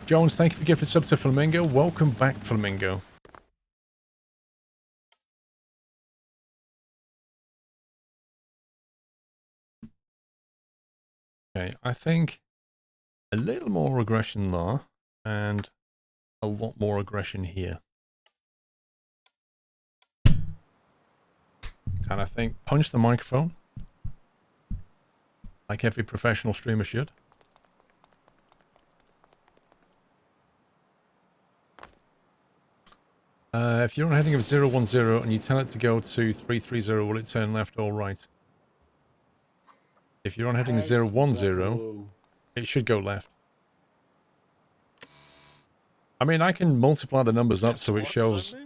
Jones, thank you for giving sub to Flamingo. Welcome back, Flamingo. Okay, I think a little more aggression there and a lot more aggression here. And I think punch the microphone like every professional streamer should. If you're on a heading of 010 and you tell it to go to 330, will it turn left or right? If you're on heading 010, it should go left. I mean, I can multiply the numbers up so it shows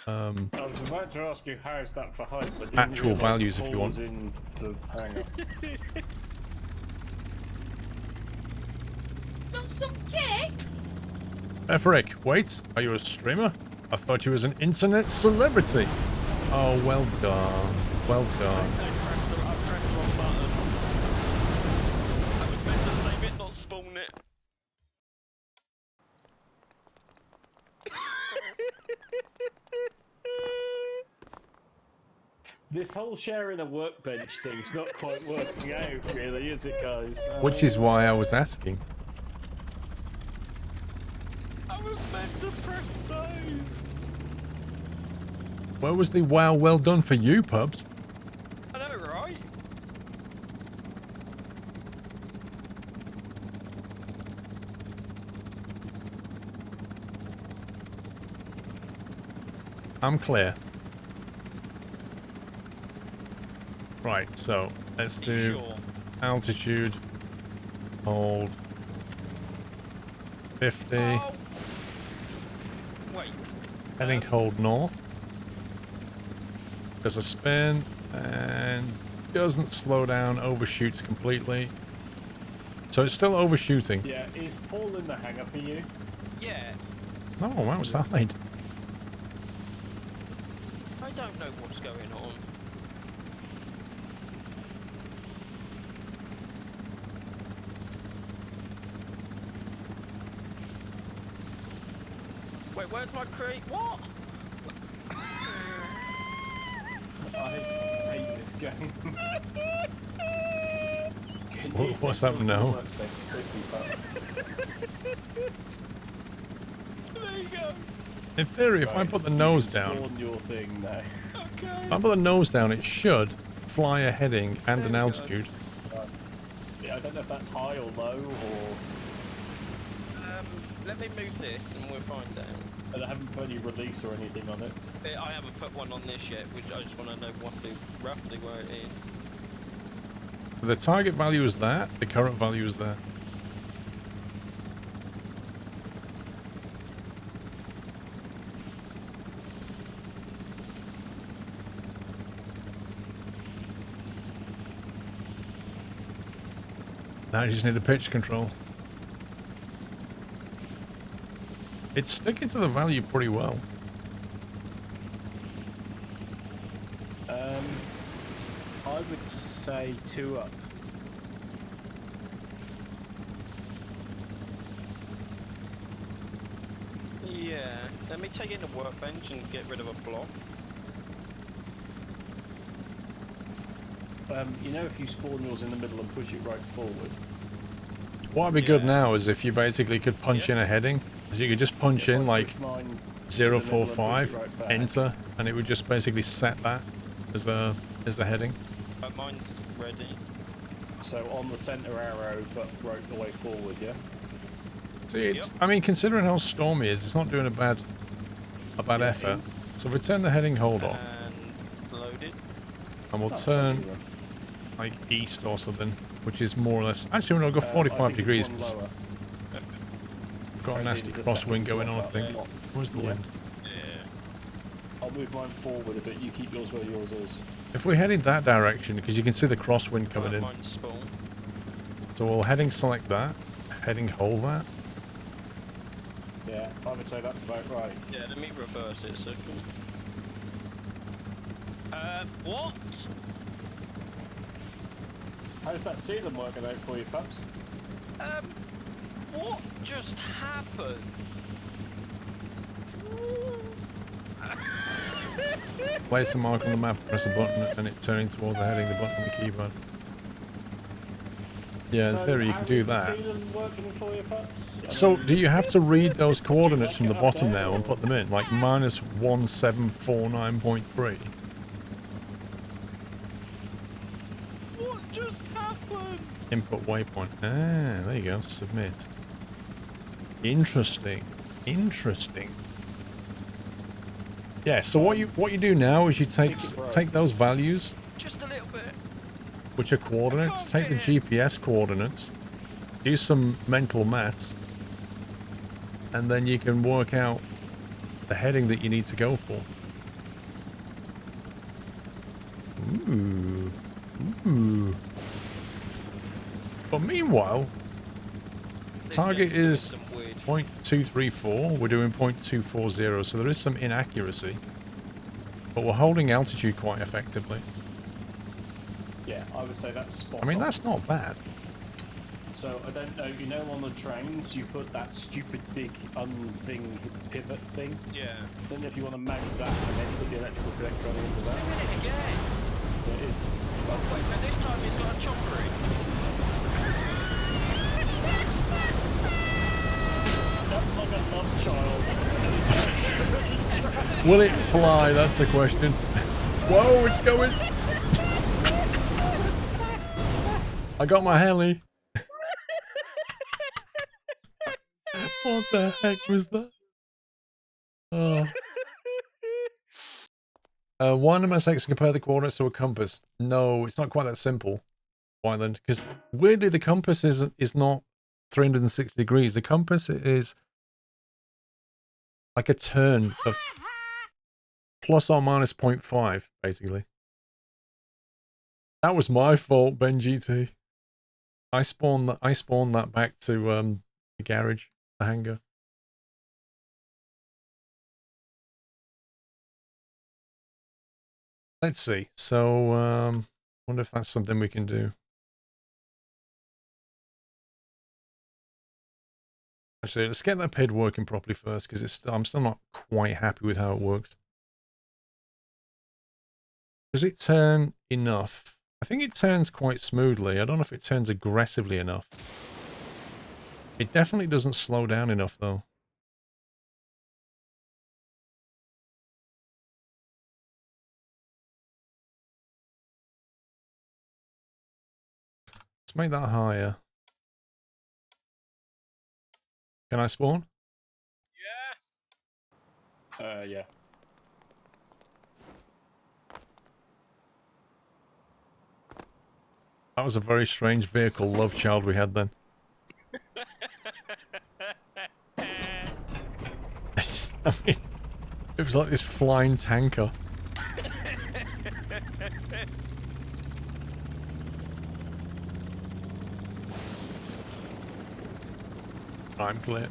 I was about to ask you how's that for height, but actual values if you want. In the hangar. Got some cake? Frick, wait, are you a streamer? I thought you was an internet celebrity. Oh, well done. Well done. I pressed the wrong button. I was meant to save it, not spawn it. This whole sharing a workbench thing's not quite working out, really, is it, guys? Which is why I was asking. I was meant to press save. Where was the wow, well done for you, Pubs? I know, right? I'm clear. Right, so let's do Sure. altitude, hold, 50, Oh. Wait. heading hold north. Does a spin and doesn't slow down, overshoots completely. So it's still overshooting. Yeah, is Paul in the hangar for you? Yeah. Oh, outside. I don't know what's going on. Wait, where's my crate? What? I hate this game. What's up now? There you go. In theory, if I put the nose down, Spawn your thing now. Okay. if I put the nose down, it should fly a heading and There an we go. altitude. Yeah, I don't know if that's high or low, or... Let me move this and we'll find out. And I haven't put any release or anything on it. I haven't put one on this yet, which I just want to know roughly where it is. The target value is that, the current value is there. Now you just need a pitch control. It's sticking to the value pretty well. I would say 2 up. Yeah, let me take it to workbench and get rid of a block. You know, if you spawn yours in the middle and push it right forward. What would be good now is if you basically could punch in a heading. So you could just punch in like 045, enter, and it would just basically set that as the heading. Mine's ready. So on the center arrow, but right the way forward, yeah? See, it's, I mean, considering how stormy it is, it's not doing a bad effort. So we turn the heading hold off, And loaded. and we'll turn like east or something, which is more or less. Actually, we're gonna go 45 degrees. Cause got a nasty crosswind going on, I think. Where's the wind? Yeah. I'll move mine forward a bit. You keep yours where yours is. If we head in that direction, because you can see the crosswind coming in. Mine's spawn. So we'll heading select that, heading hold that. Yeah, I would say that's about right. Yeah, let me reverse it a second. What? How's that ceiling working out for you, Pups? What just happened? Place a mark on the map, press a button, and it turning towards the heading, the button on the keyboard. Yeah, in theory you can do that. So, do you have to read those coordinates from the bottom now and put them in? Like -1749.3? What just happened? Input waypoint. Ah, there you go. Submit. Interesting. Interesting. Yeah, so what you do now is you take those values, Just a little bit. which are coordinates, take the GPS coordinates, do some mental maths, and then you can work out the heading that you need to go for. Ooh. Ooh. But meanwhile, target is 0.234, we're doing 0.240, so there is some inaccuracy. But we're holding altitude quite effectively. Yeah, I would say that's spot I mean, on. that's not bad. So, I don't know, you know on the trains, you put that stupid big thing, pivot thing? Yeah. Then if you want to mount that, and then you put the electrical connector on the end of that. Doing it again. So it is. Oh wait, but this time it's got a chopper in. That's like a love child. Will it fly? That's the question. Whoa, it's going. I got my heli. What the heck was that? Oh. Why on MSX compare the coordinates to a compass? No, it's not quite that simple. Why then? Because weirdly the compass is not 360 degrees. The compass is like a turn of plus or minus 0.5, basically. That was my fault, Ben GT. I spawned that back to the garage, the hangar. Let's see. So wonder if that's something we can do. Actually, let's get that PID working properly first, because I'm still not quite happy with how it works. Does it turn enough? I think it turns quite smoothly. I don't know if it turns aggressively enough. It definitely doesn't slow down enough, though. Let's make that higher. Can I spawn? Yeah. Yeah. That was a very strange vehicle love child we had then. I mean, it was like this flying tanker. I'm clear.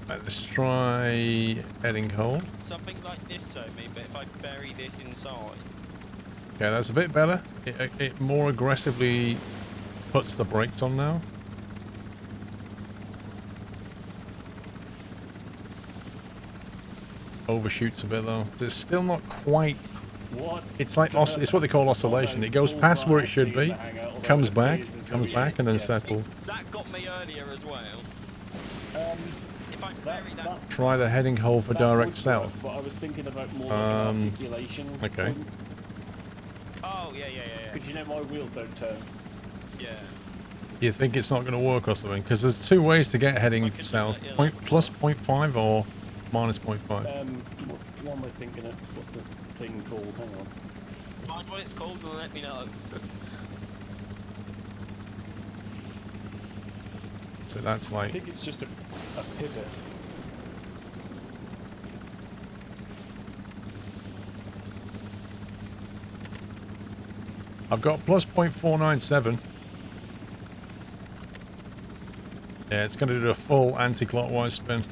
Right, let's try heading hold. Something like this, so me, but if I bury this inside. Okay, that's a bit better. It more aggressively puts the brakes on now. Overshoots a bit though. It's still not quite. What? It's like it's what they call oscillation. It goes past where it should be, comes back, and then settles. That got me earlier as well. If I bury that. Try the heading hole for direct south. But I was thinking about more like an articulation. Okay. thing. Oh yeah. Because you know my wheels don't turn. Yeah. Do you think it's not going to work or something? Because there's two ways to get heading south: plus 0.5 or minus 0.5. What am I thinking of? What's the thing called? Hang on. Find what it's called and let me know. So that's I like. think it's just a pivot. I've got plus 0.497. Yeah, it's going to do a full anti-clockwise spin.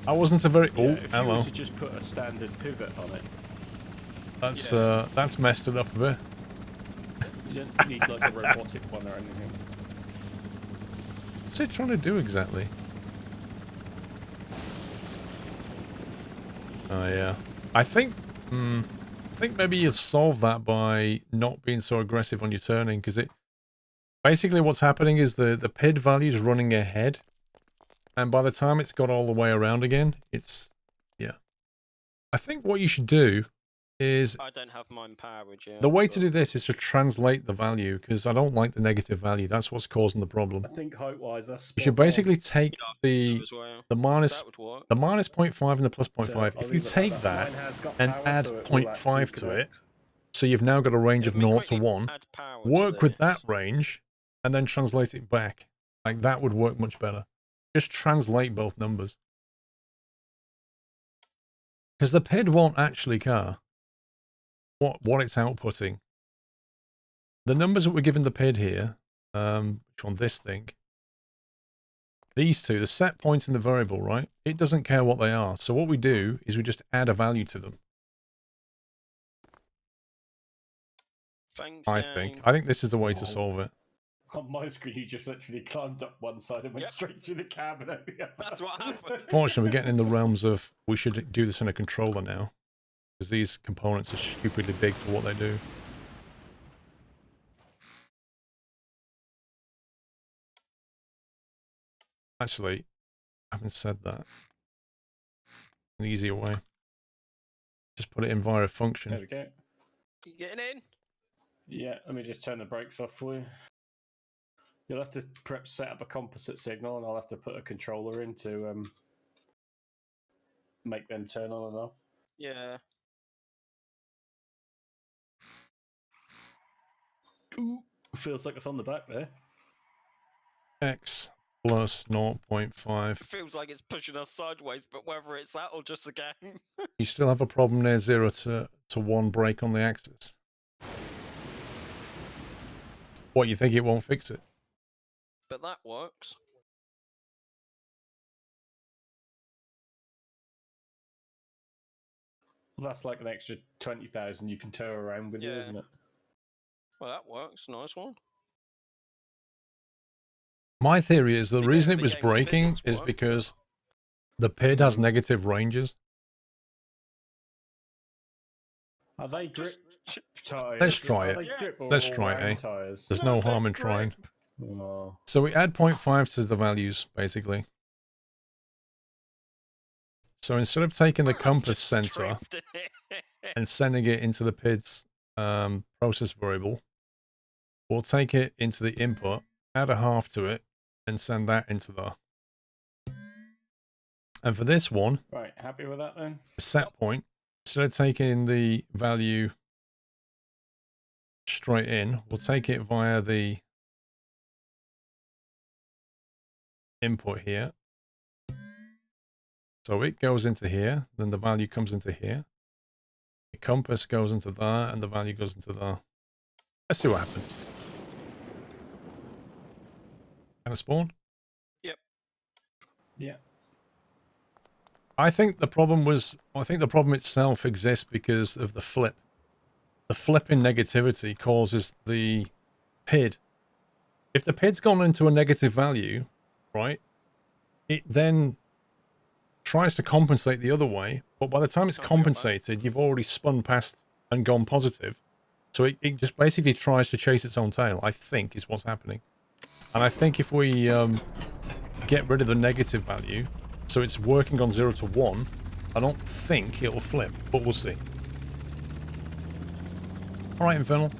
I wasn't a very... Yeah, oh, if you hello. were to just put a standard pivot on it. That's messed it up a bit. don't need like a robotic one or anything. What's it trying to do exactly? Oh yeah, I think maybe you solve that by not being so aggressive on your turning, because it basically what's happening is the PID value is running ahead, and by the time it's got all the way around again, it's yeah. I think what you should do is I don't have mine powered yet. the way to do this is to translate the value, because I don't like the negative value. That's what's causing the problem. I think height-wise, that's You should spot on. basically take the as well. minus That would work. the minus 0.5 and the plus 0.5. So I'll If you leave it like take that. that Mine has got and power, add so it will 0.5 actually to it, connect. so you've now got a range Let of me 0 to quickly 1. add power to Work with that this. range and then translate it back. Like that would work much better. Just translate both numbers. Because the PID won't actually care what it's outputting. The numbers that we're given the PID here, which one, this thing, these two, the set points in the variable, right? It doesn't care what they are. So what we do is we just add a value to them. Thanks, I think this is the way to solve it. On my screen, you just literally climbed up one side and went Yep. straight through the cab and out the other. That's what happened. Fortunately, we're getting in the realms of we should do this in a controller now, because these components are stupidly big for what they do. Actually, having said that, an easier way. Just put it in via a There function. we go. You getting in? Yeah, let me just turn the brakes off for you. You'll have to perhaps set up a composite signal, and I'll have to put a controller in to make them turn on and off. Yeah. Ooh, feels like it's on the back there. X plus 0.5. It feels like it's pushing us sideways, but whether it's that or just the game. You still have a problem near 0 to 1 break on the axis. What, you think it won't fix it? But that works. Well, that's like an extra 20,000 you can tow around with you, Yeah. isn't it? Well, that works. Nice one. My theory is the Again, reason it the was game's breaking physics is work, because the PID has negative ranges. Are they grip tires? Let's try Are it. they grip or Let's try it, round eh? tires? There's no harm in trying. Oh. So we add 0.5 to the values, basically. So instead of taking the compass Just sensor drifted it. and sending it into the PID's process variable, we'll take it into the input, add a half to it, and send that into there. And for this one, Right, happy with that then? set point, instead of taking the value straight in, we'll take it via the input here. So it goes into here, then the value comes into here. The compass goes into there, and the value goes into there. Let's see what happens. Can it spawn? Yep. Yeah. I think the problem itself exists because of the flip. The flip in negativity causes the PID. If the PID's gone into a negative value, right, it then tries to compensate the other way, but by the time it's compensated, you've already spun past and gone positive. So it just basically tries to chase its own tail, I think, is what's happening. And I think if we get rid of the negative value, so it's working on 0 to 1, I don't think it'll flip, but we'll see. Alright, Infernal.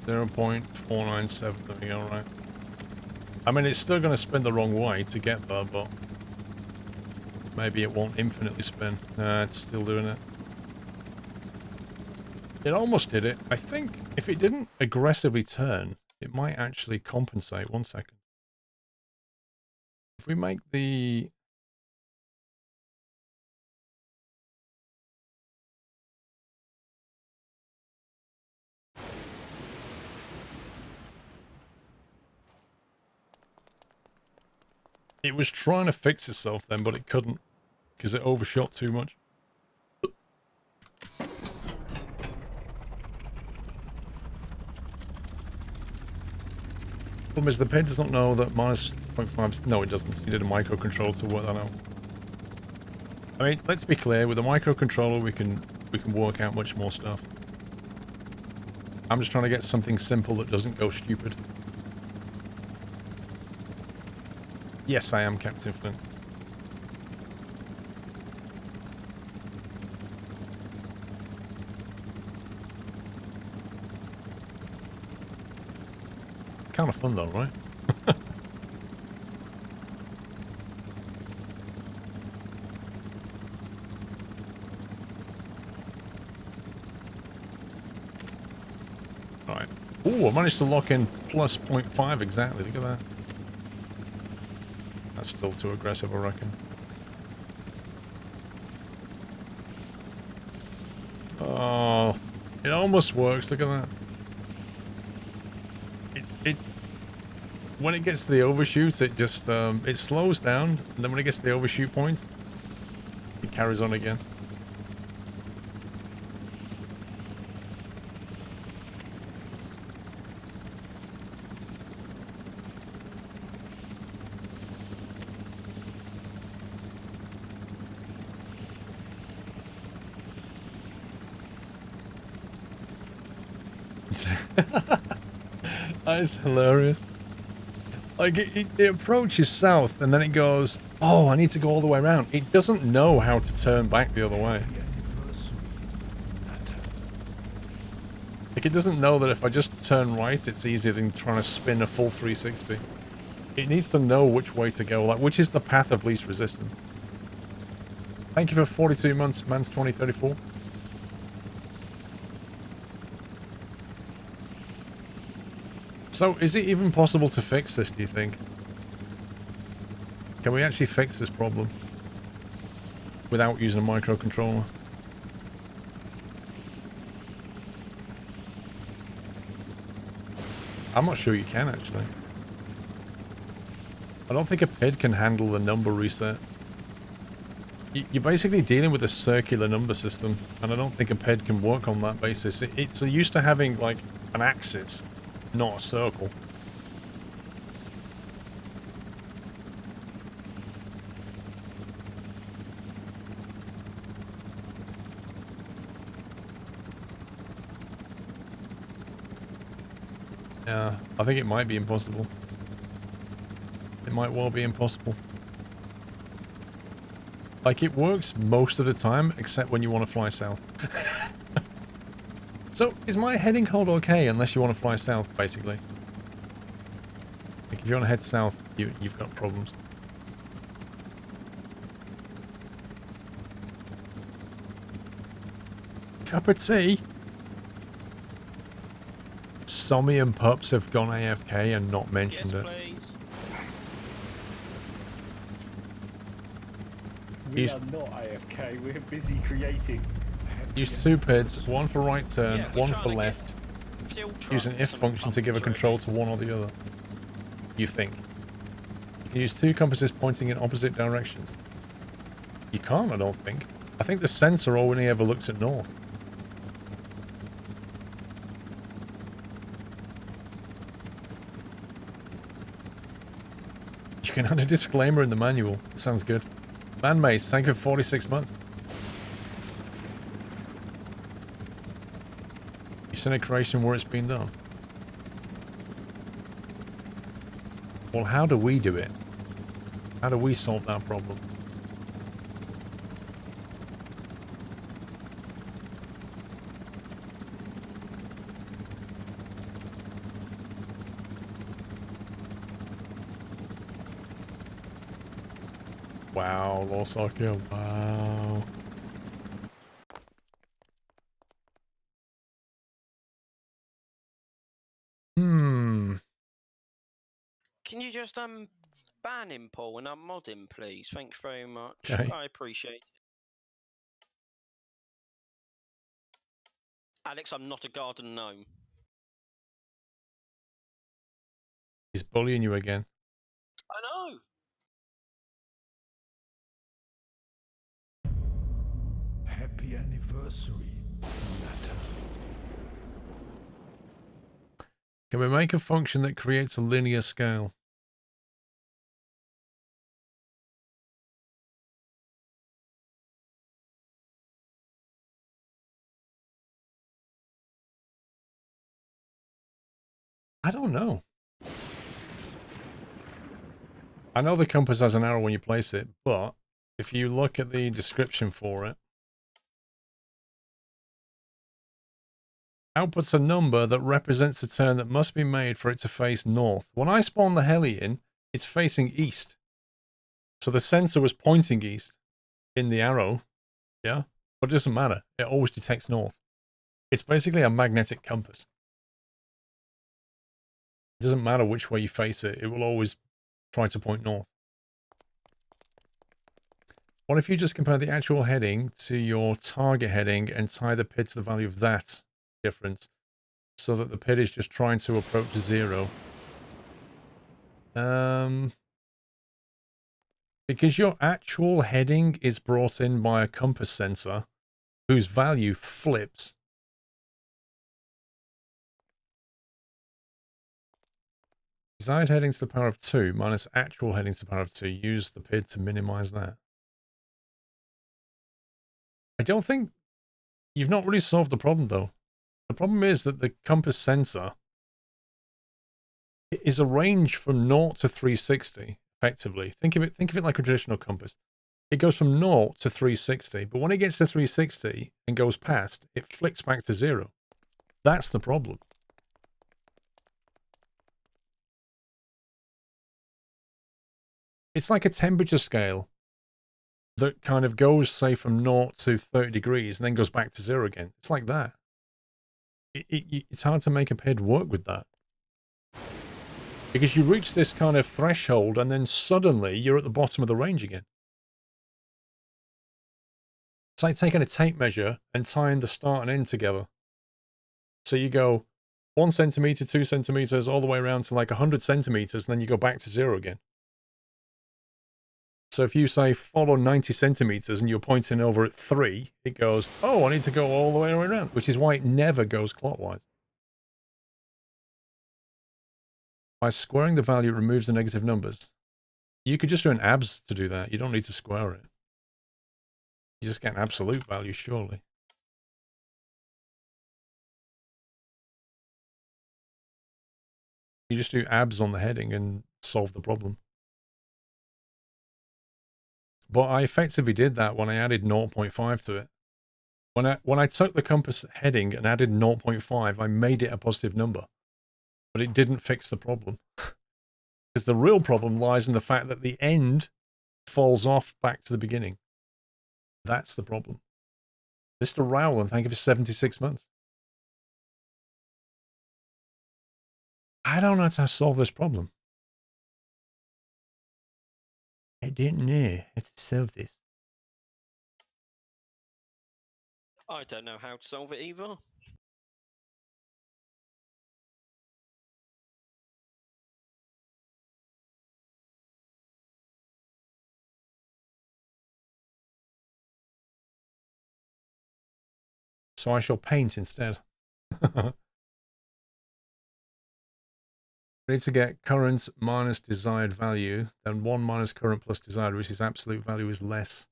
.497, there we go, right. I mean, it's still going to spin the wrong way to get there, but maybe it won't infinitely spin. Nah, it's still doing it. It almost did it. I think if it didn't aggressively turn, it might actually compensate. 1 second. If we make the... It was trying to fix itself then, but it couldn't because it overshot too much. Problem is the pin does not know that minus 0.5... No, it doesn't. You did a microcontroller to work that out. I mean, let's be clear. With a microcontroller, we can work out much more stuff. I'm just trying to get something simple that doesn't go stupid. Yes, I am Captain Flint. Kind of fun though, right? Alright. Ooh, I managed to lock in plus 0.5 exactly. Look at that. That's still too aggressive, I reckon. Oh, it almost works. Look at that. When it gets to the overshoot, it just it slows down, and then when it gets to the overshoot point, it carries on again. That is hilarious. Like, it approaches south, and then it goes, oh, I need to go all the way around. It doesn't know how to turn back the other way. Like, it doesn't know that if I just turn right, it's easier than trying to spin a full 360. It needs to know which way to go, like, which is the path of least resistance. Thank you for 42 months, Mans 2034. So, is it even possible to fix this, do you think? Can we actually fix this problem without using a microcontroller? I'm not sure you can, actually. I don't think a PID can handle the number reset. You're basically dealing with a circular number system, and I don't think a PID can work on that basis. It's used to having, like, an axis, not a circle. Yeah, I think it might be impossible. It might well be impossible. Like, it works most of the time, except when you want to fly south. So, is my heading hold okay unless you want to fly south, basically? Like, if you want to head south, you've got problems. Cup of tea? Sommy and Pups have gone AFK and not mentioned it. Please. We are not AFK, we're busy creating. Use two PIDs, one for right turn, one for left. Use an if function to give a control to one or the other. You think. You can use two compasses pointing in opposite directions. You can't, I don't think. I think the sensor only ever looks at north. You can add a disclaimer in the manual. Sounds good. Man-Maze, thank you for 46 months. You've seen a creation where it's been done. Well, how do we do it? How do we solve that problem? Wow, Lost Arcade, wow. Can you just ban him, Paul, and unmod him, please? Thanks very much. Okay. I appreciate it. Alex, I'm not a garden gnome. He's bullying you again. I know. Happy anniversary, matter. Can we make a function that creates a linear scale? I don't know. I know the compass has an arrow when you place it, but if you look at the description for it, outputs a number that represents a turn that must be made for it to face north. When I spawn the heli in, it's facing east. So the sensor was pointing east in the arrow, yeah? But it doesn't matter. It always detects north. It's basically a magnetic compass. It doesn't matter which way you face it. It will always try to point north. What if you just compare the actual heading to your target heading and tie the PID to the value of that difference so that the PID is just trying to approach 0? Because your actual heading is brought in by a compass sensor whose value flips. Desired headings to the power of 2 minus actual headings to the power of 2. Use the PID to minimize that. I don't think... You've not really solved the problem, though. The problem is that the compass sensor is a range from 0 to 360, effectively. Think of it like a traditional compass. It goes from 0 to 360, but when it gets to 360 and goes past, it flicks back to 0. That's the problem. It's like a temperature scale that kind of goes, say, from 0 to 30 degrees and then goes back to 0 again. It's like that. It's hard to make a PID work with that. Because you reach this kind of threshold and then suddenly you're at the bottom of the range again. It's like taking a tape measure and tying the start and end together. So you go 1 centimeter, 2 centimeters, all the way around to like 100 centimeters, and then you go back to 0 again. So if you say follow 90 centimeters and you're pointing over at 3, it goes, oh, I need to go all the way around, which is why it never goes clockwise. By squaring the value, it removes the negative numbers. You could just do an abs to do that. You don't need to square it. You just get an absolute value, surely. You just do abs on the heading and solve the problem. But I effectively did that when I added 0.5 to it. When I took the compass heading and added 0.5, I made it a positive number. But it didn't fix the problem. Because the real problem lies in the fact that the end falls off back to the beginning. That's the problem. Mr. Rowland, thank you for 76 months. I don't know how to solve this problem. I didn't know how to solve this. I don't know how to solve it either. So I shall paint instead. We need to get current minus desired value, then 1 minus current plus desired, which is absolute value is less.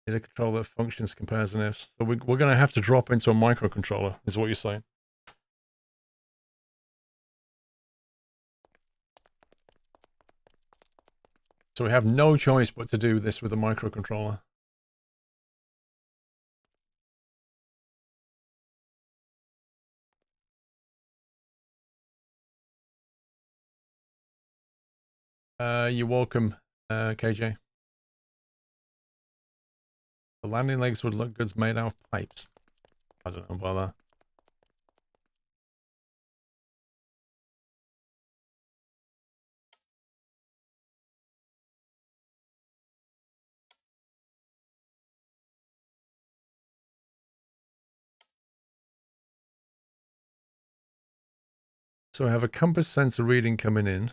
Need a controller that functions, compares, and ifs. So we're going to have to drop into a microcontroller, is what you're saying. So we have no choice but to do this with a microcontroller. You're welcome, KJ. The landing legs would look good made out of pipes. I don't know about that. So I have a compass sensor reading coming in,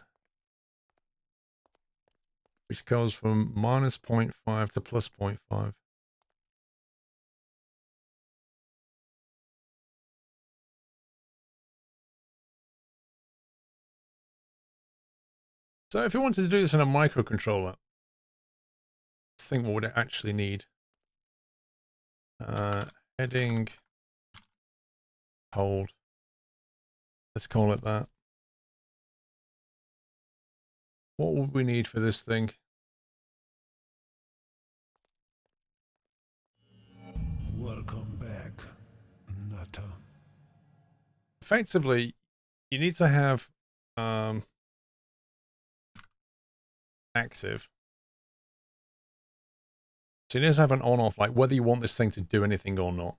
which goes from minus 0.5 to plus 0.5. So if you wanted to do this in a microcontroller, let's think what would it actually need. Heading, hold. Let's call it that. What would we need for this thing? Welcome back, Nutter. Effectively, you need to have active. So you need to have an on-off, like whether you want this thing to do anything or not,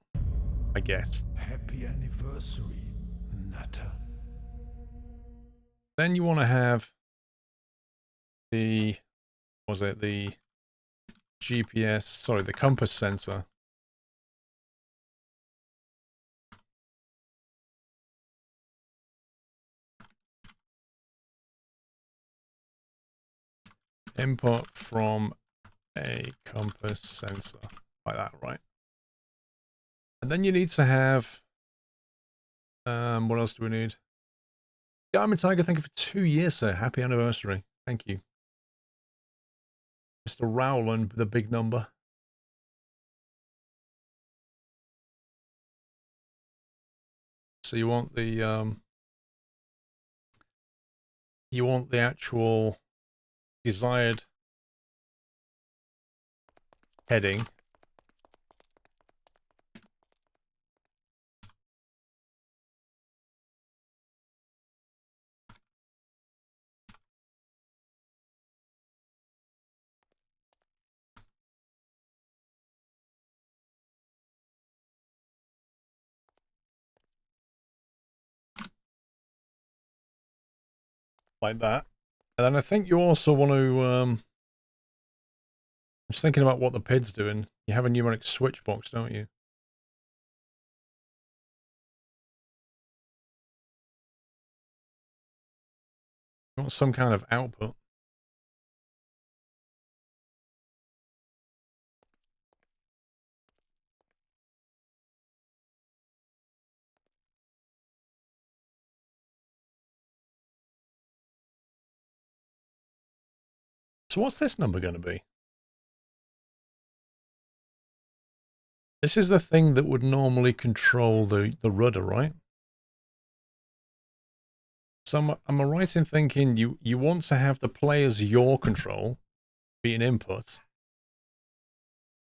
I guess. Happy anniversary, Nutter. Then you want to have the, was it the GPS, sorry, the compass sensor. Input from a compass sensor, like that, right? And then you need to have, what else do we need? Garmin Tiger, thank you for 2 years, sir. Happy anniversary. Thank you. Mr. Rowland, the big number. So you want the actual desired heading. Like that. And then I think you also want to, I'm just thinking about what the PID's doing. You have a numeric switch box, don't you? You want some kind of output. So what's this number going to be? This is the thing that would normally control the rudder, right? So am I right in thinking you want to have the player's yaw control be an input?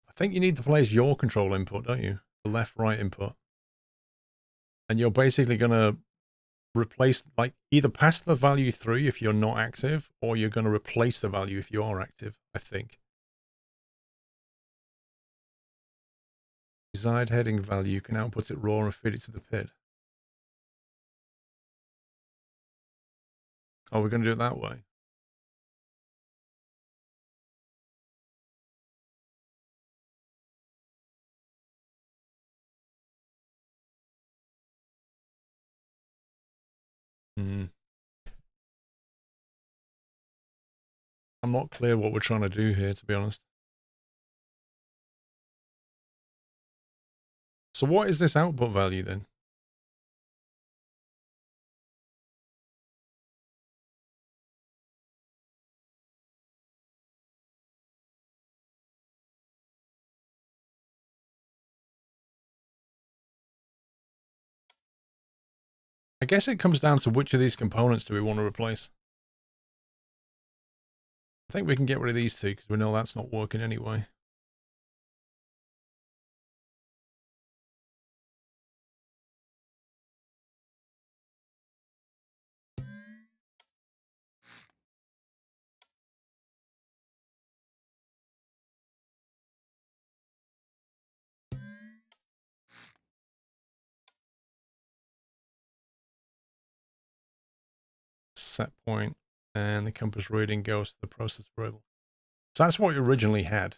I think you need the player's yaw control input, don't you? The left-right input. And you're basically going to replace, like, either pass the value through if you're not active, or you're going to replace the value if you are active, I think. Desired heading value, you can output it raw and feed it to the PID. Oh, we're going to do it that way. I'm not clear what we're trying to do here, to be honest. So what is this output value then? I guess it comes down to which of these components do we want to replace. I think we can get rid of these two because we know that's not working anyway. Set point, and the compass reading goes to the process variable. So that's what we originally had.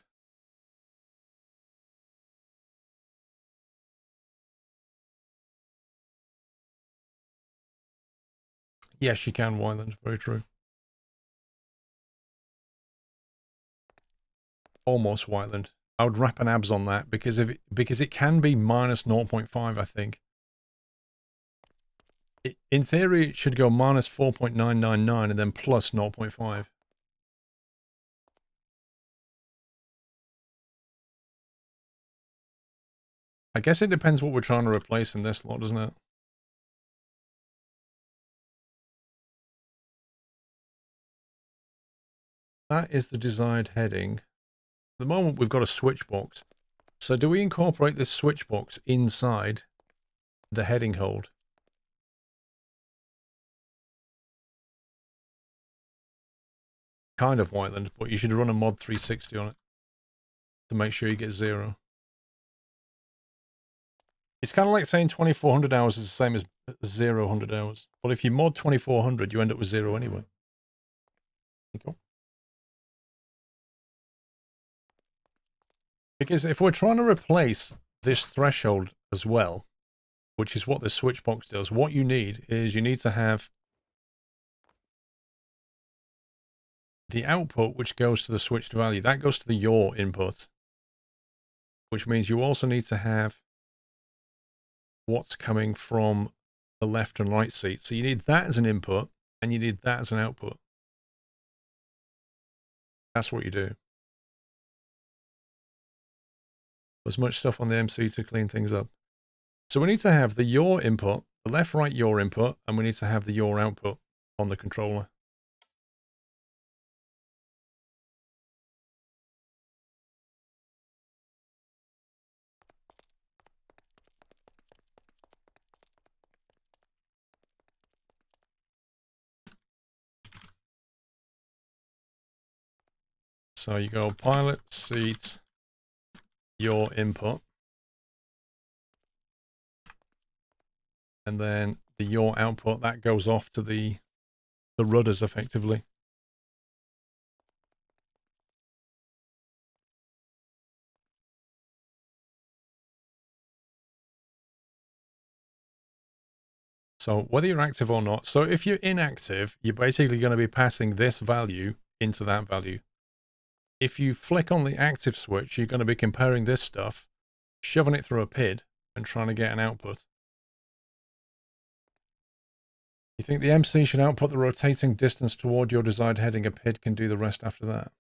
Yes, you can, Wyland. Very true. Almost Wyland. I would wrap an abs on that because because it can be minus 0.5, I think. In theory, it should go minus 4.999 and then plus 0.5. I guess it depends what we're trying to replace in this lot, doesn't it? That is the desired heading. At the moment, we've got a switch box. So do we incorporate this switch box inside the heading hold? Kind of Whiteland, but you should run a mod 360 on it to make sure you get 0. It's kind of like saying 2400 hours is the same as 0 hours. Well, if you mod 2400, you end up with 0 anyway. Cool. Because if we're trying to replace this threshold as well, which is what this switch box does, what you need is you need to have the output which goes to the switched value. That goes to the yaw input, which means you also need to have what's coming from the left and right seat. So you need that as an input and you need that as an output. That's what you do. There's much stuff on the MC to clean things up. So we need to have the yaw input, the left-right yaw input, and we need to have the yaw output on the controller. So you go pilot, seat, yaw input, and then the yaw output, that goes off to the rudders effectively. So whether you're active or not, so if you're inactive, you're basically going to be passing this value into that value. If you flick on the active switch, you're going to be comparing this stuff, shoving it through a PID, and trying to get an output. You think the MC should output the rotating distance toward your desired heading? A PID can do the rest after that.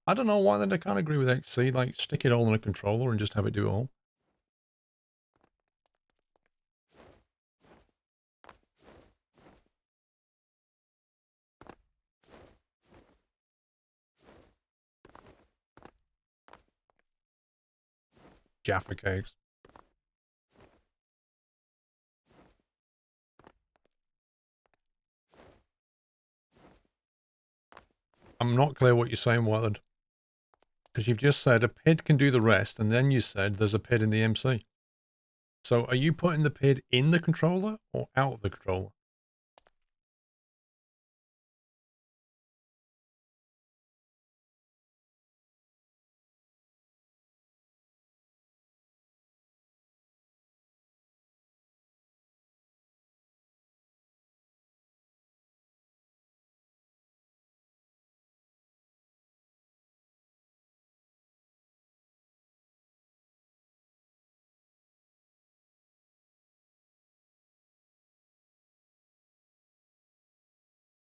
I don't know why then I can't agree with XC. Like, stick it all in a controller and just have it do it all. Jaffa cakes. I'm not clear what you're saying, Wyland. Because you've just said a PID can do the rest, and then you said there's a PID in the MC. So are you putting the PID in the controller or out of the controller?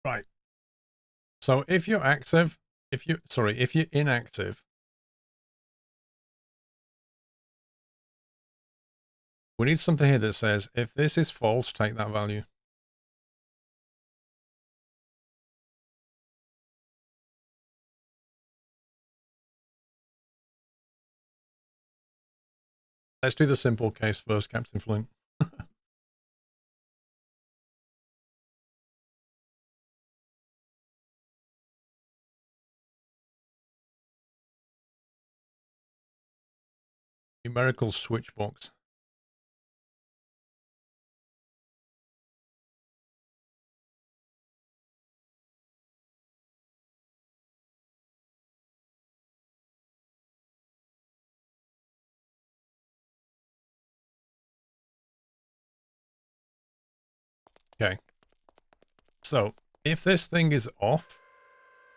Right. So if you're active, if you're inactive, we need something here that says, if this is false, take that value. Let's do the simple case first, Captain Flint. Numerical switch box. Okay. So, if this thing is off,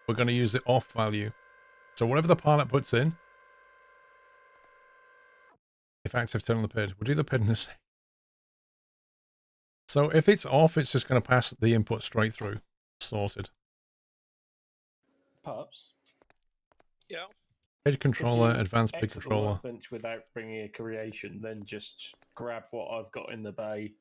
we're going to use the off value. So whatever the pilot puts in, if active, turn on the PID. We'll do the PID in a sec. So if it's off, it's just going to pass the input straight through. Sorted. Pups. Yeah. PID controller, Could you advanced PID exit the controller. workbench without bringing a creation, then just grab what I've got in the bay.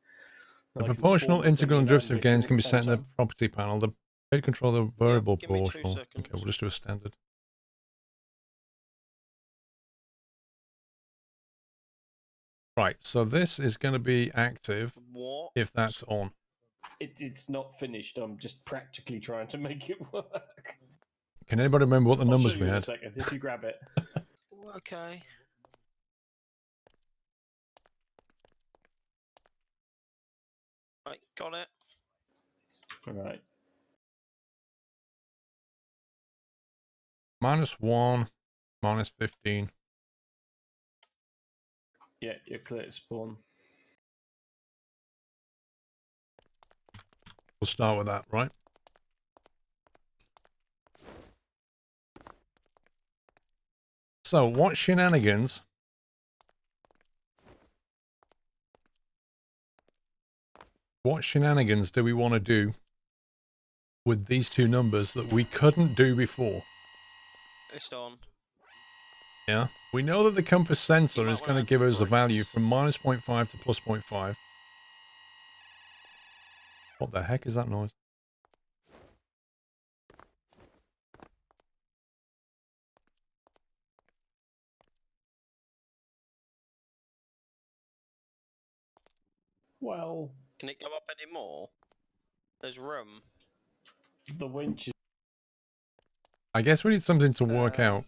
The I can proportional, spawn the integral, and thingy derivative and gains mix can it be at the set in same the time. property panel. The PID controller variable give me 2 proportional. Okay, seconds. we'll just do a standard. Right, so this is going to be active What? if that's on. It's not finished. I'm just practically trying to make it work. Can anybody remember what the I'll numbers show we you in a had? second if you grab it. Okay. Right, got it. All right. -1, -15. Yeah, you're clear to spawn. We'll start with that, right? So, what shenanigans do we want to do with these two numbers that we couldn't do before? It's on. Yeah, we know that the compass sensor might is wanna going to add give some us a value bricks. from -0.5 to +0.5. What the heck is that noise? Well, Can it go up any more? There's room. the winch is. I guess we need something to work out.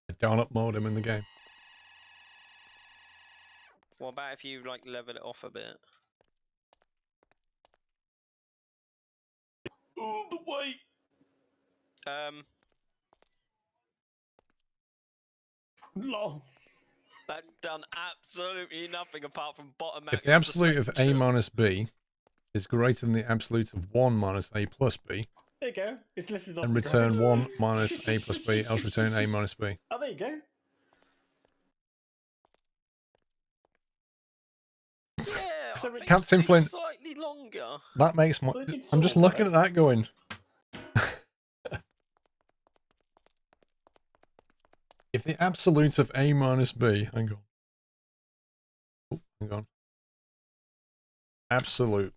A down-up modem in the game. What about if you like level it off a bit? Oh, the weight! Lol. That done absolutely nothing apart from bottom out If the your absolute of A suspension. minus B is greater than the absolute of 1 minus A plus B, There you go. It's lifted off then the return ground. 1 minus A plus B, else return A minus B. Oh, there you go. Yeah, So I think Captain it's Flint. slightly longer. That makes my... Well, it's I'm just all looking right. at that going... If the absolute of A minus B... Hang on. Oh, hang on. Absolute.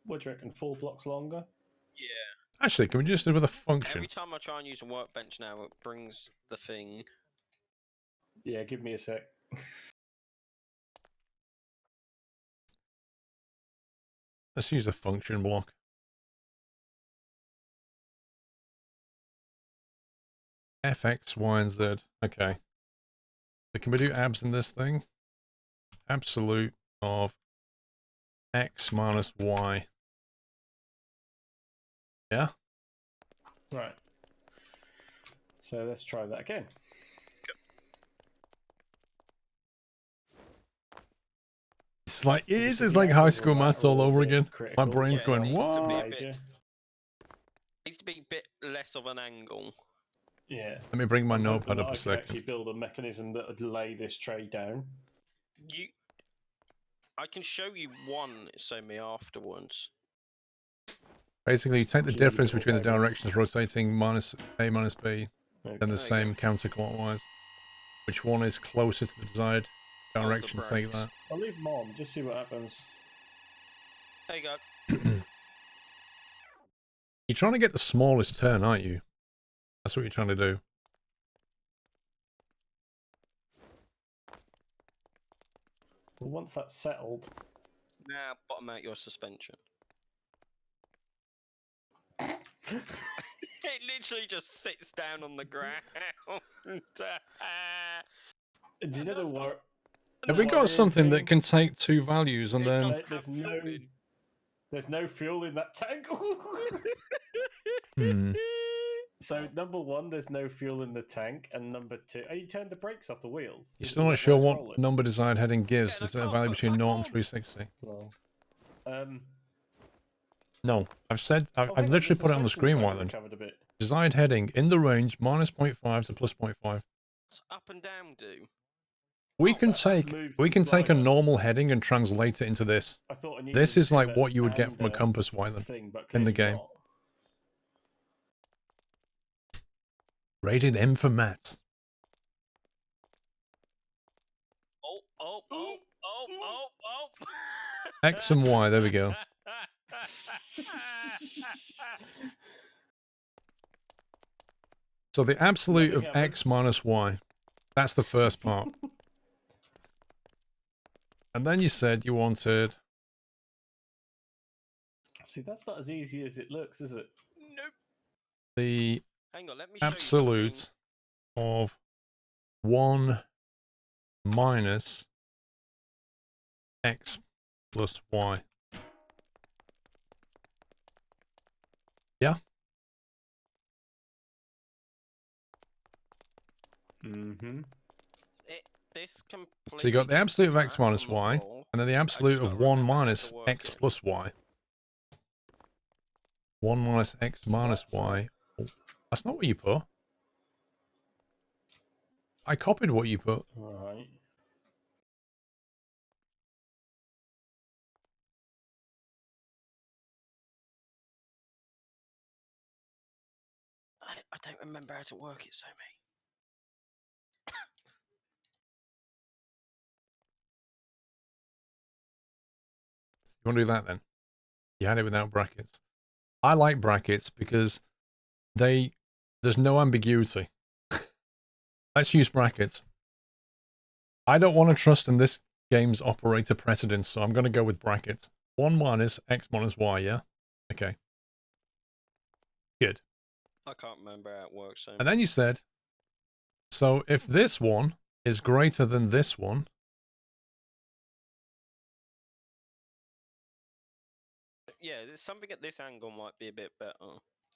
What do you reckon? 4 blocks longer? Yeah. Actually, can we just do it with a function? Every time I try and use a workbench now, it brings the thing. Yeah, give me a sec. Let's use a function block. F, X, Y, and Z. Okay. So can we do abs in this thing? Absolute of X minus Y. Yeah? Right. So let's try that again. It's like, it is, Obviously, it's the like high angles school on that maths are all all over a bit again. My critical. brain's Yeah, going, it needs to be a what? bit- Major. Needs to be a bit less of an angle. Yeah. Let me bring my I'm hoping notepad that up I a can second. actually build a mechanism that would lay this tray down. I can show you one, so me afterwards. Basically, you take the Actually, let me difference get between the it over. directions rotating minus A minus B, Okay. then the There you same counterclockwise. Which one is closer to the desired direction? Take brakes. that. I'll leave them on, just see what happens. There you go. You're trying to get the smallest turn, aren't you? That's what you're trying to do. Well, once that's settled, Now bottom out your suspension. It literally just sits down on the ground. do you know the wor- Have we got worrying something that thing? can take two values and It then... doesn't There's have no, fuel in. there's no fuel in that tank. Hmm. So number one, there's no fuel in the tank, and number two, oh, you turned the brakes off the wheels. You're Is still that not sure it's what rolling? number desired heading gives. Yeah, Is I it a can't value put between back 0 on. and 360? Well, No, I've said, I've hang on, literally the put it on the suspension's screen, kind of Wyland. recovered a bit. Desired heading in the range minus 0.5 to plus 0.5. What's up and down do? We Oh, can that take moves we the can take a slider. normal heading and translate it into this. I thought I needed This a is like pivot what you would get and from a compass, Wyland, thing, but in the clearly game. not. Rated M for maths. Oh. X and Y, there we go. So the absolute of Nothing X minus Y. That's the first part. And then you said you wanted See, that's not as easy as it looks, is it? Nope. the Hang on, let me show you absolute of 1 minus X plus Y. Yeah? Mm-hmm. this completely. So you got the absolute of X minus Y, and then the absolute of 1 minus X plus Y. 1 minus X minus Y. Oh, that's not what you put. I copied what you put. Right. I don't remember how to work it, so me. You want to do that then? You had it without brackets. I like brackets because there's no ambiguity. Let's use brackets. I don't want to trust in this game's operator precedence, so I'm going to go with brackets. 1 minus X minus Y, yeah? Okay. Good. I can't remember how it works, so. And then you said, so if this one is greater than this one, Yeah, something at this angle might be a bit better.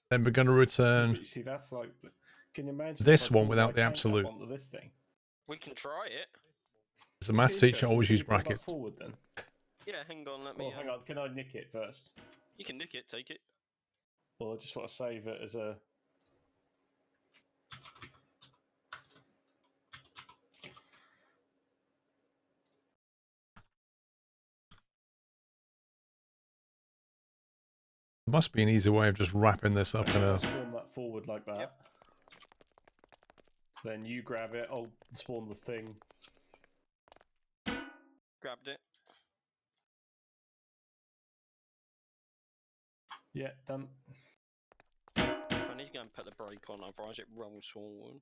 then we're going to return You see, that's like. Can you imagine this if I one pulled without my the tank up absolute. onto this thing? We can try it. As a maths teacher, always Can use you pull that brackets. forward then? Yeah, hang on, let me. Well, hang on. Can I nick it first? You can nick it, take it. Well, I just want to save it as a. There must be an easy way of just wrapping this up in a... Spawn that forward like that. Yep. Then you grab it. I'll spawn the thing. Grabbed it. Yeah, done. I need to go and put the brake on, otherwise it rolls forward.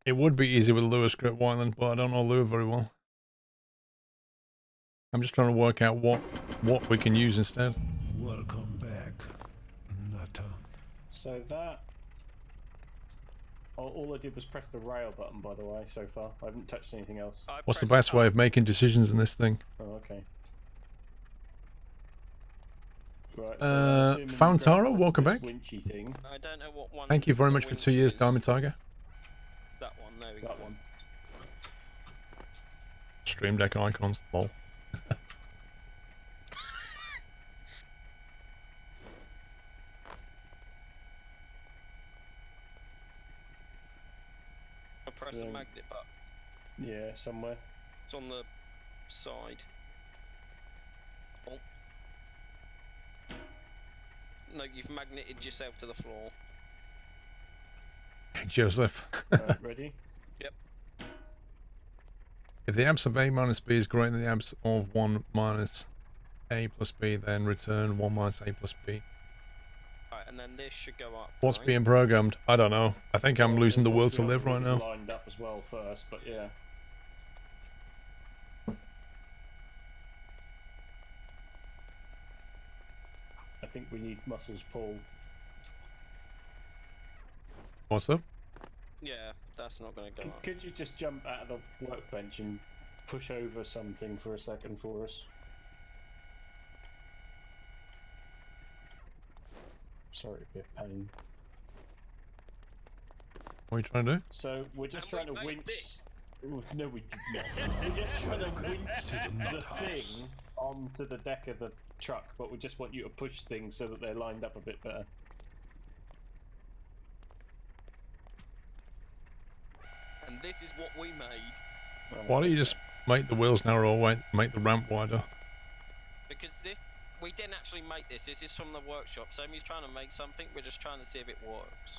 It would be easy with Lua script, Wyland, but I don't know Lua very well. I'm just trying to work out what we can use instead. Welcome back, Nutter. So that. All I did was press the rail button, by the way, so far. I haven't touched anything else. I What's the pressed best way up. of making decisions in this thing? Oh, okay. Right, so I'm assuming you Fountaro, grab welcome this back. winchy thing. I don't know what one. Thank you very the much for winch 2 years, is. Diamond Tiger. That one, there we go. That one. Stream Deck icons, lol. I press the Yeah. magnet button. Yeah, somewhere. It's on the side. Oh. No, you've magneted yourself to the floor. Joseph. Right, ready? Yep. If the abs of A minus B is greater than the abs of 1 minus A plus B, then return 1 minus A plus B. Right, and then this should go up. What's right? being programmed? I don't know. I think I'm Well, losing the it will must to be live right everything's now. lined up as well first, but yeah. I think we need muscles pull. What's up? Yeah, that's not going to go up. Could you just jump out of the workbench and push over something for a second for us? Sorry to be a pain. What are you trying to do? So we're just And trying we to made winch. this. No, we did not. We're just trying to winch the nut house. thing onto the deck of the truck, but we just want you to push things so that they're lined up a bit better. And this is what we made. Why don't you just make the wheels narrower, make the ramp wider? Because this, we didn't actually make this. This is from the workshop. Somebody's trying to make something. We're just trying to see if it works.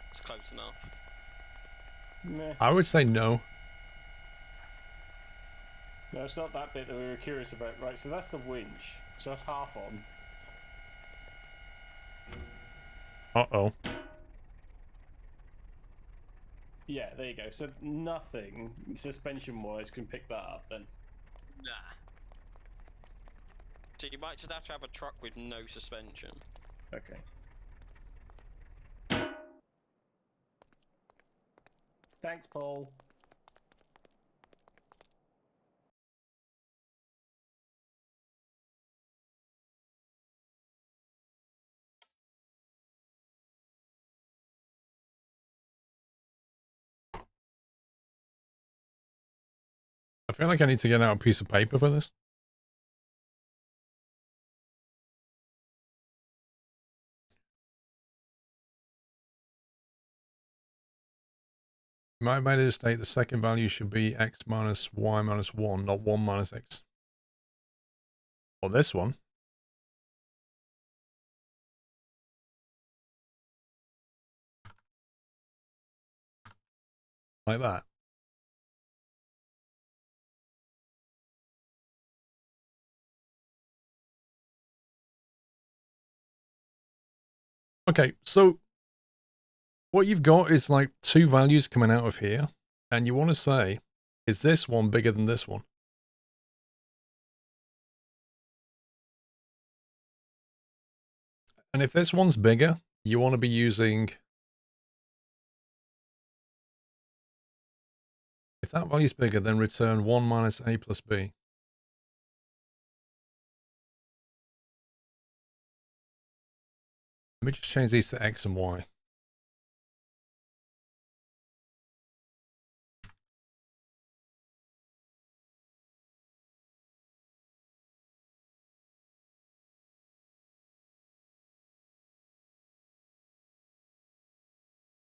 It's close enough. Meh. I would say no. No, it's not that bit that we were curious about. Right, so that's the winch. So that's half on. Uh-oh. Yeah, there you go. So nothing suspension-wise can pick that up then. Nah. So you might just have to have a truck with no suspension. Okay. Thanks, Paul. I feel like I need to get out a piece of paper for this. You might have made a mistake. The second value should be x minus y minus 1, not 1 minus x. Or this one. Like that. Okay, so what you've got is like two values coming out of here, and you want to say, is this one bigger than this one? And if this one's bigger, you want to be using, if that value's bigger, then return 1 minus a plus b. Let me just change these to x and y.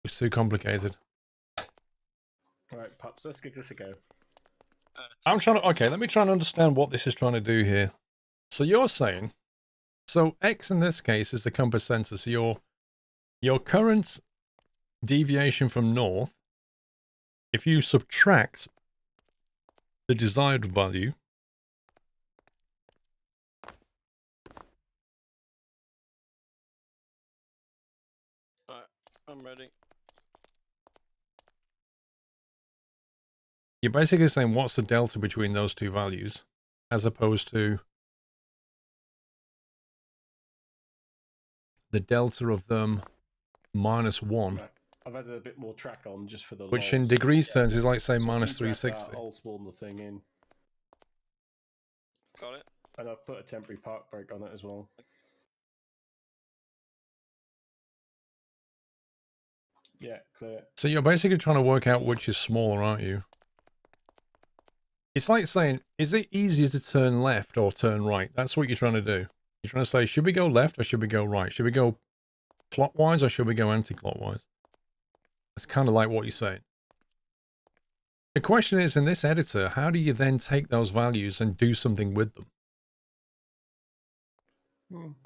It's too complicated. Alright, pups, let's give this a go. I'm trying to, okay, let me try and understand what this is trying to do here. So you're saying, so x in this case is the compass sensor. So your current deviation from north, if you subtract the desired value, Alright, I'm ready. you're basically saying what's the delta between those two values, as opposed to the delta of them minus 1. Right. I've added a bit more track on just for the Which lols. in degrees Yeah, terms is like, say, so if minus you grab 360. that, I'll spawn the thing in. Got it? And I've put a temporary park brake on it as well. Yeah, clear. So you're basically trying to work out which is smaller, aren't you? It's like saying, is it easier to turn left or turn right? That's what you're trying to do. You're trying to say, should we go left or should we go right? Should we go clockwise or should we go anti-clockwise? It's kind of like what you're saying. The question is, in this editor, how do you then take those values and do something with them?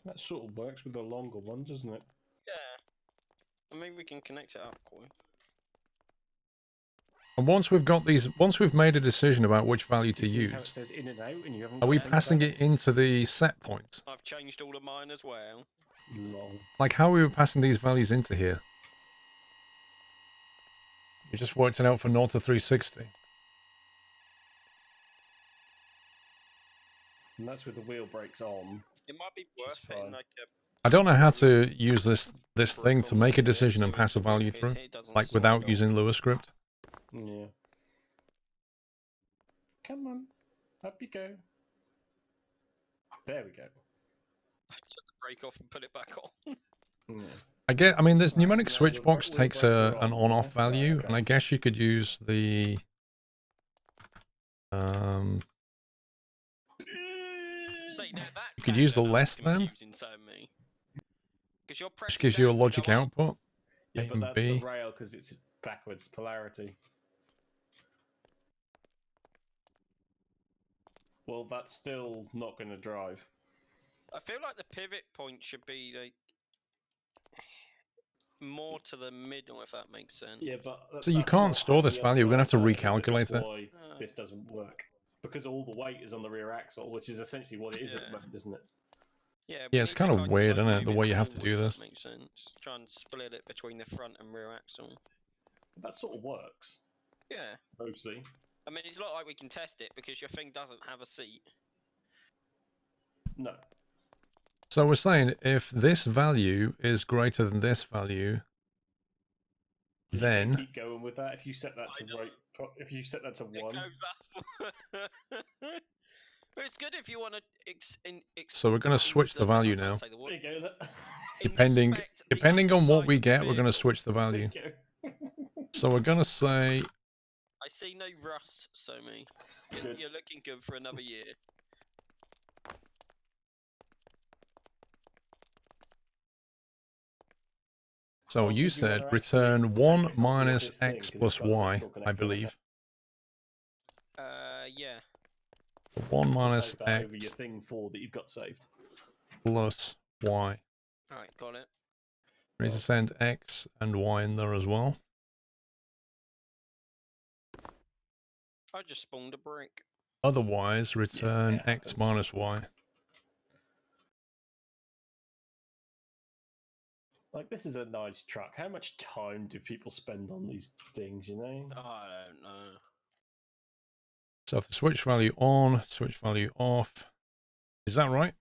That sort of works with the longer one, doesn't it? Yeah. I mean, we can connect it up quick. And once we've got these, once we've made a decision about which value to You see how it use, says in and out, and you haven't are we got any passing back? it into the set point? I've changed all of mine as well. Long. Like, how are we passing these values into here? You just worked it out for 0 to 360. And that's with the wheel brakes on. It might be Which worth is it in fine. like I don't know how to use this thing to make a decision and pass a value through, like without using Lua script. Yeah. Come on, up you go. There we go. I took the brake off and put it back on. Yeah. I mean, this Right, pneumatic now switch the box wheel takes brakes are an on, on-off yeah? Right, value, okay. and I guess you could use the See, now that you could use the kind of less than, confusing to me. Because you're which pressing gives you a down to logic go up. output. Yeah, A but and that's B. the rail because it's backwards polarity. Well, that's still not going to drive. I feel like the pivot point should be like more to the middle, if that makes sense. Yeah, but So you that's can't not store how this the value. We're gonna have to other ones are, is it? recalculate That's it. why this doesn't work. Because all the weight is on the rear axle, which is essentially what it is at the Yeah. moment, isn't it? Yeah, Yeah, we it's need to kind of kind weird, like, isn't it, move the way you have to forward, do if this. That makes sense. Try and split it between the front and rear axle. That sort of works, Yeah. mostly. I mean, it's not like we can test it because your thing doesn't have a seat. No. So we're saying if this value is greater than this value, You then can keep going with that. If you set that to right, if you set that to It 1, goes up. But it's good if you want to. so we're going to switch the value now. there you go. That. Depending on what we underside of the get, we're going to vehicle. switch the There value. you go. So we're going to say I see no rust, Somi. Good. You're looking good for another year. so Well, you did you wanna said actually return take 1 a copy of minus this thing, x 'cause it's plus got y, electrical I connector on it? believe. Yeah. 1 To minus save that over your x thing 4 that you've got saved. plus y. Alright, got it. We need to send x and y in there as well. I just spawned a brick. Otherwise, return it x happens. minus y. Like, this is a nice truck. How much time do people spend on these things, you know? I don't know. So if the switch value on, switch value off. Is that right?